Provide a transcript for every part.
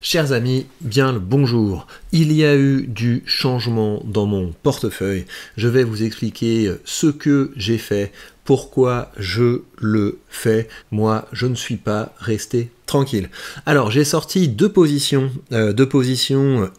Chers amis, bien le bonjour. Il y a eu du changement dans mon portefeuille. Je vais vous expliquer ce que j'ai fait, pourquoi je le fais. Moi, je ne suis pas resté tranquille. Alors, j'ai sorti deux positions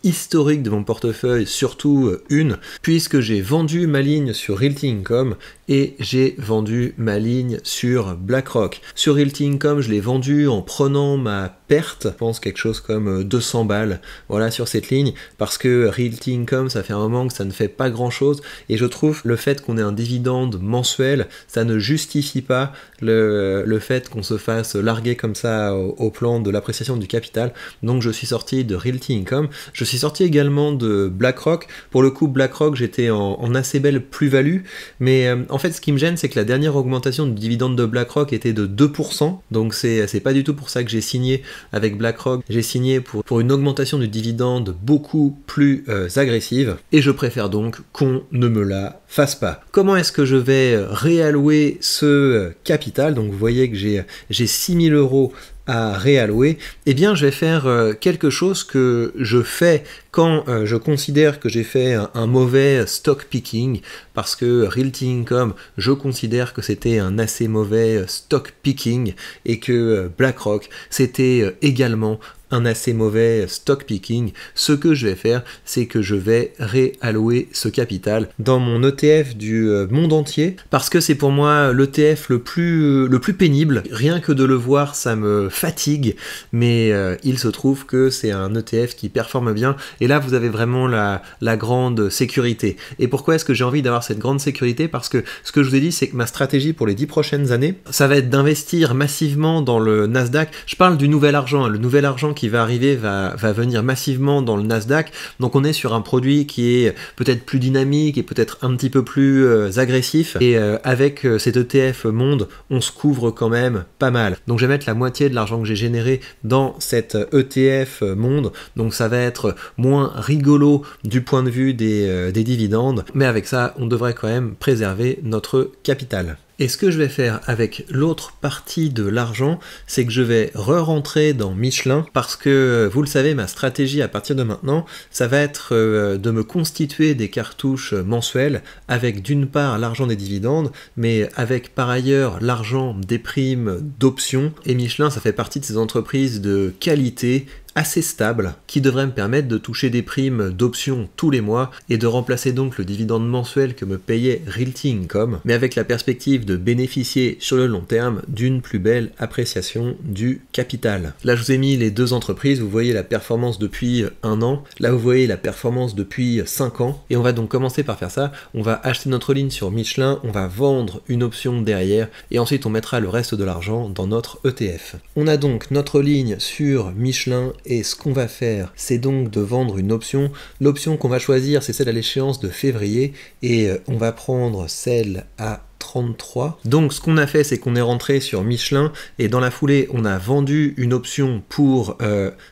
historiques de mon portefeuille, surtout une, puisque j'ai vendu ma ligne sur Realty Income et j'ai vendu ma ligne sur BlackRock. Sur Realty Income, je l'ai vendu en prenant ma perte, je pense quelque chose comme 200 balles, voilà, sur cette ligne, parce que Realty Income, ça fait un moment que ça ne fait pas grand-chose, et je trouve le fait qu'on ait un dividende mensuel, ça ne justifie pas le fait qu'on se fasse larguer comme ça au plan de l'appréciation du capital. Donc je suis sorti de Realty Income, je suis sorti également de BlackRock. Pour le coup, BlackRock, j'étais en assez belle plus-value, mais en fait, ce qui me gêne, c'est que la dernière augmentation du dividende de BlackRock était de 2%, donc c'est pas du tout pour ça que j'ai signé avec BlackRock. J'ai signé pour une augmentation du dividende beaucoup plus agressive, et je préfère donc qu'on ne me la fasse pas. Comment est-ce que je vais réallouer ce capital? Donc vous voyez que j'ai 6 000 € à réallouer. Eh bien, je vais faire quelque chose que je fais quand je considère que j'ai fait un mauvais stock picking, parce que Realty Income, je considère que c'était un assez mauvais stock picking, et que BlackRock, c'était également un assez mauvais stock picking. Ce que je vais faire, c'est que je vais réallouer ce capital dans mon ETF du monde entier, parce que c'est pour moi l'ETF le plus pénible. Rien que de le voir, ça me fatigue, mais il se trouve que c'est un ETF qui performe bien, et là vous avez vraiment la grande sécurité. Et pourquoi est-ce que j'ai envie d'avoir cette grande sécurité? Parce que ce que je vous ai dit, c'est que ma stratégie pour les 10 prochaines années, ça va être d'investir massivement dans le Nasdaq. Je parle du nouvel argent, hein. Le nouvel argent qui va arriver va venir massivement dans le Nasdaq, donc on est sur un produit qui est peut-être plus dynamique et peut-être un petit peu plus agressif, et avec cet ETF monde, on se couvre quand même pas mal. Donc je vais mettre la moitié de l'argent que j'ai généré dans cet ETF monde, donc ça va être moins rigolo du point de vue des dividendes, mais avec ça, on devrait quand même préserver notre capital. Et ce que je vais faire avec l'autre partie de l'argent, c'est que je vais re-rentrer dans Michelin, parce que, vous le savez, ma stratégie à partir de maintenant, ça va être de me constituer des cartouches mensuelles, avec d'une part l'argent des dividendes, mais avec par ailleurs l'argent des primes d'options. Et Michelin, ça fait partie de ces entreprises de qualité, assez stable, qui devrait me permettre de toucher des primes d'options tous les mois et de remplacer donc le dividende mensuel que me payait Realty Income, mais avec la perspective de bénéficier sur le long terme d'une plus belle appréciation du capital. Là, je vous ai mis les deux entreprises, vous voyez la performance depuis 1 an, là vous voyez la performance depuis 5 ans, et on va donc commencer par faire ça. On va acheter notre ligne sur Michelin, on va vendre une option derrière, et ensuite on mettra le reste de l'argent dans notre ETF. On a donc notre ligne sur Michelin, et ce qu'on va faire, c'est donc de vendre une option. L'option qu'on va choisir, c'est celle à l'échéance de février, et on va prendre celle à 33. Donc ce qu'on a fait, c'est qu'on est rentré sur Michelin, et dans la foulée, on a vendu une option pour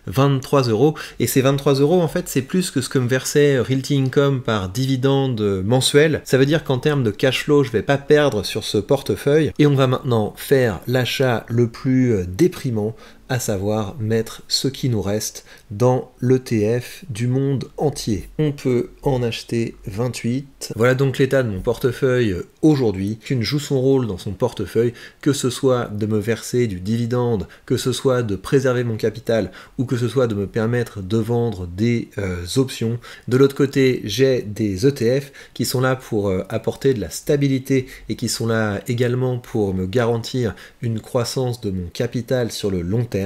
23 €, et ces 23 € en fait, c'est plus que ce que me versait Realty Income par dividende mensuel. Ça veut dire qu'en termes de cash flow, je vais pas perdre sur ce portefeuille, et on va maintenant faire l'achat le plus déprimant, à savoir mettre ce qui nous reste dans l'ETF du monde entier. On peut en acheter 28. Voilà donc l'état de mon portefeuille aujourd'hui. Chacune joue son rôle dans son portefeuille, que ce soit de me verser du dividende, que ce soit de préserver mon capital, ou que ce soit de me permettre de vendre des options. De l'autre côté, j'ai des ETF qui sont là pour apporter de la stabilité, et qui sont là également pour me garantir une croissance de mon capital sur le long terme.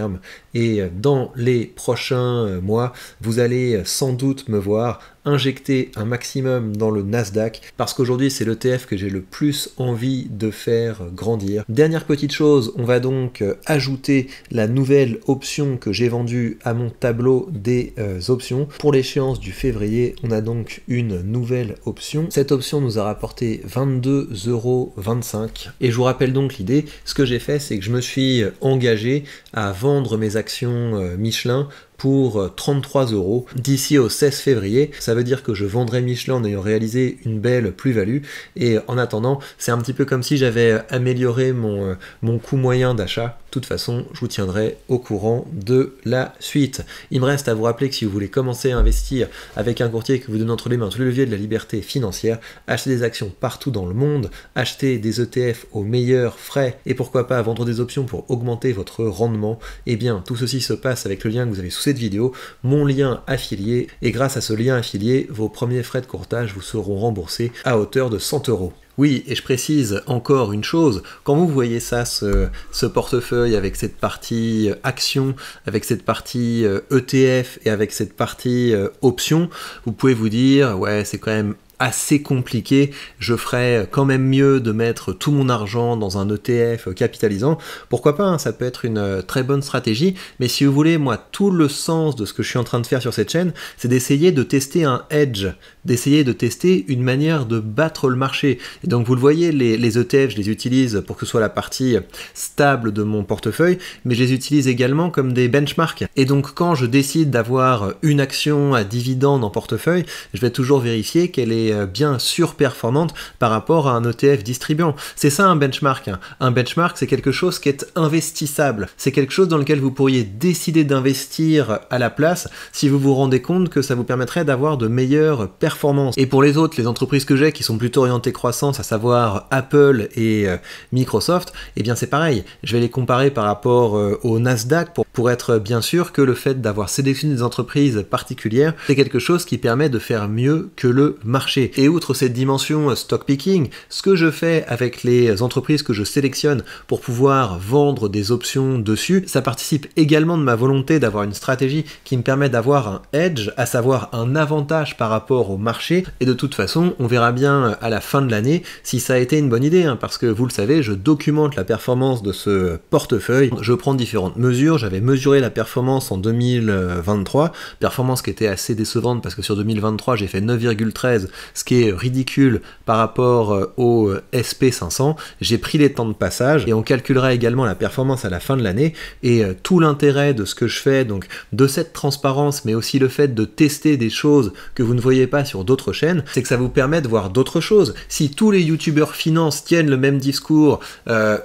Et dans les prochains mois, vous allez sans doute me voir injecter un maximum dans le Nasdaq, parce qu'aujourd'hui c'est l'ETF que j'ai le plus envie de faire grandir. Dernière petite chose, on va donc ajouter la nouvelle option que j'ai vendue à mon tableau des options. Pour l'échéance du février, on a donc une nouvelle option. Cette option nous a rapporté 22,25 €, et je vous rappelle donc l'idée. Ce que j'ai fait, c'est que je me suis engagé à vendre mes actions Michelin pour 33 € d'ici au 16 février. Ça veut dire que je vendrai Michelin en ayant réalisé une belle plus-value. Et en attendant, c'est un petit peu comme si j'avais amélioré mon coût moyen d'achat. De toute façon, je vous tiendrai au courant de la suite. Il me reste à vous rappeler que si vous voulez commencer à investir avec un courtier qui vous donne entre les mains tous les leviers de la liberté financière, acheter des actions partout dans le monde, acheter des ETF aux meilleurs frais et pourquoi pas vendre des options pour augmenter votre rendement, eh bien tout ceci se passe avec le lien que vous avez sous cette vidéo, mon lien affilié, et grâce à ce lien affilié, vos premiers frais de courtage vous seront remboursés à hauteur de 100 €. Oui, et je précise encore une chose, quand vous voyez ça, ce portefeuille avec cette partie action, avec cette partie ETF et avec cette partie option, vous pouvez vous dire, ouais, c'est quand même assez compliqué, je ferais quand même mieux de mettre tout mon argent dans un ETF capitalisant. Pourquoi pas, hein, ça peut être une très bonne stratégie, mais si vous voulez, moi, tout le sens de ce que je suis en train de faire sur cette chaîne, c'est d'essayer de tester un hedge, d'essayer de tester une manière de battre le marché. Et donc vous le voyez, les ETF, je les utilise pour que ce soit la partie stable de mon portefeuille, mais je les utilise également comme des benchmarks. Et donc quand je décide d'avoir une action à dividende en portefeuille, je vais toujours vérifier qu'elle est bien surperformante par rapport à un ETF distribuant. C'est ça un benchmark. Hein. Un benchmark, c'est quelque chose qui est investissable. C'est quelque chose dans lequel vous pourriez décider d'investir à la place si vous vous rendez compte que ça vous permettrait d'avoir de meilleures performances. Et pour les autres, les entreprises que j'ai qui sont plutôt orientées croissance, à savoir Apple et Microsoft, eh bien c'est pareil. Je vais les comparer par rapport au Nasdaq pour être bien sûr que le fait d'avoir sélectionné des entreprises particulières, c'est quelque chose qui permet de faire mieux que le marché. Et outre cette dimension stock picking, ce que je fais avec les entreprises que je sélectionne pour pouvoir vendre des options dessus, ça participe également de ma volonté d'avoir une stratégie qui me permet d'avoir un edge, à savoir un avantage par rapport au marché. Et de toute façon, on verra bien à la fin de l'année si ça a été une bonne idée, hein, parce que vous le savez, je documente la performance de ce portefeuille, je prends différentes mesures, j'avais mesuré la performance en 2023, performance qui était assez décevante parce que sur 2023 j'ai fait 9,13, ce qui est ridicule par rapport au SP500, j'ai pris les temps de passage et on calculera également la performance à la fin de l'année. Et tout l'intérêt de ce que je fais, donc de cette transparence, mais aussi le fait de tester des choses que vous ne voyez pas sur d'autres chaînes, c'est que ça vous permet de voir d'autres choses. Si tous les youtubeurs finance tiennent le même discours,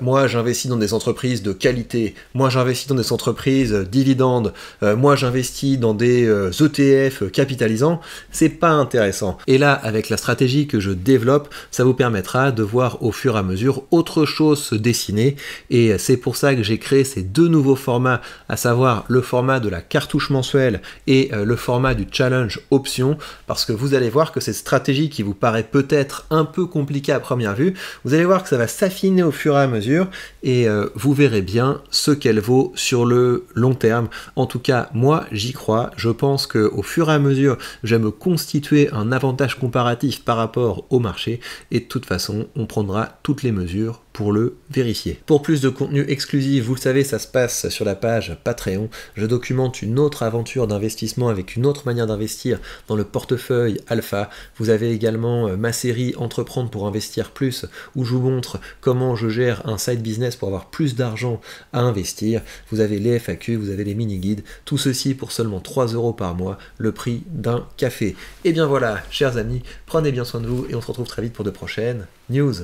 moi j'investis dans des entreprises de qualité, moi j'investis dans des entreprises dividendes, moi j'investis dans des ETF capitalisants, c'est pas intéressant. Et là, avec la stratégie que je développe, ça vous permettra de voir au fur et à mesure autre chose se dessiner. Et c'est pour ça que j'ai créé ces deux nouveaux formats, à savoir le format de la cartouche mensuelle et le format du challenge option, parce que vous allez voir que cette stratégie qui vous paraît peut-être un peu compliquée à première vue, vous allez voir que ça va s'affiner au fur et à mesure et vous verrez bien ce qu'elle vaut sur le long terme. En tout cas, moi j'y crois, je pense qu'au fur et à mesure, je vais me constituer un avantage comparatif par rapport au marché et de toute façon, on prendra toutes les mesures pour le vérifier. Pour plus de contenu exclusif, vous le savez, ça se passe sur la page Patreon. Je documente une autre aventure d'investissement avec une autre manière d'investir dans le portefeuille alpha. Vous avez également ma série Entreprendre pour investir plus, où je vous montre comment je gère un side business pour avoir plus d'argent à investir. Vous avez les FAQ, vous avez les mini-guides, tout ceci pour seulement 3 € par mois, le prix d'un café. Et bien voilà, chers amis, prenez bien soin de vous et on se retrouve très vite pour de prochaines news.